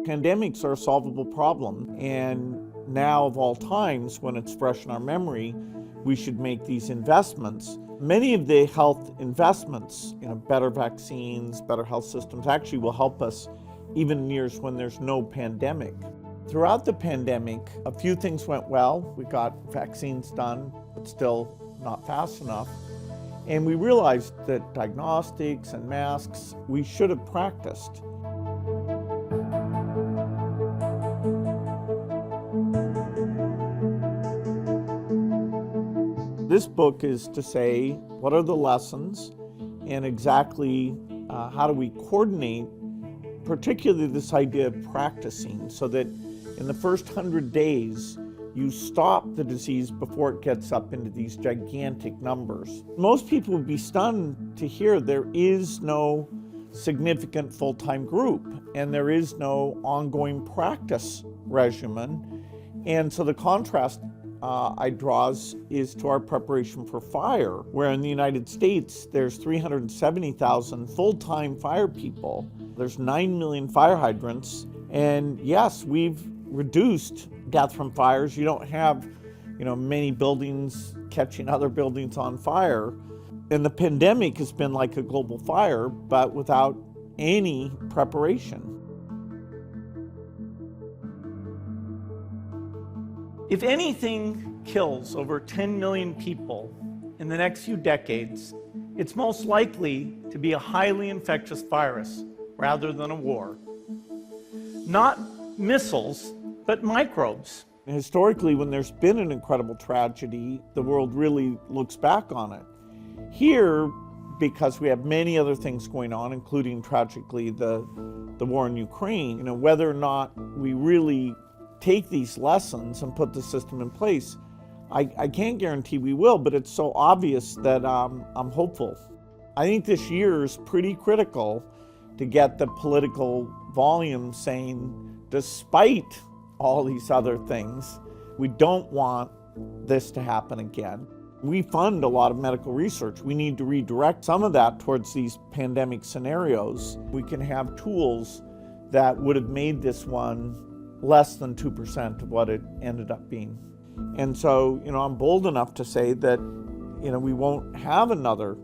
Pandemics are a solvable problem, and now of all times, when it's fresh in our memory, we should make these investments. Many of the health investments, better vaccines, better health systems, actually will help us even in years when there's no pandemic. Throughout the pandemic, a few things went well. We got vaccines done, but still not fast enough. And we realized that diagnostics and masks, we should have practiced. This book is to say, what are the lessons and exactly how do we coordinate, particularly this idea of practicing, so that in the first 100 days, you stop the disease before it gets up into these gigantic numbers. Most people would be stunned to hear there is no significant full-time group and there is no ongoing practice regimen. And so the contrast I draws is to our preparation for fire, where in the United States there's 370,000 full-time fire people. There's 9 million fire hydrants, and yes, we've reduced death from fires. You don't have, many buildings catching other buildings on fire. And the pandemic has been like a global fire, but without any preparation. If anything kills over 10 million people in the next few decades, it's most likely to be a highly infectious virus rather than a war. Not missiles, but microbes. Historically, when there's been an incredible tragedy, the world really looks back on it. Here, because we have many other things going on, including tragically the war in Ukraine, whether or not we really take these lessons and put the system in place, I can't guarantee we will, but it's so obvious that I'm hopeful. I think this year is pretty critical to get the political volume saying, despite all these other things, we don't want this to happen again. We fund a lot of medical research. We need to redirect some of that towards these pandemic scenarios. We can have tools that would have made this one less than 2% of what it ended up being. And so, I'm bold enough to say that, we won't have another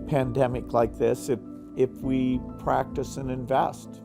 pandemic like this if we practice and invest.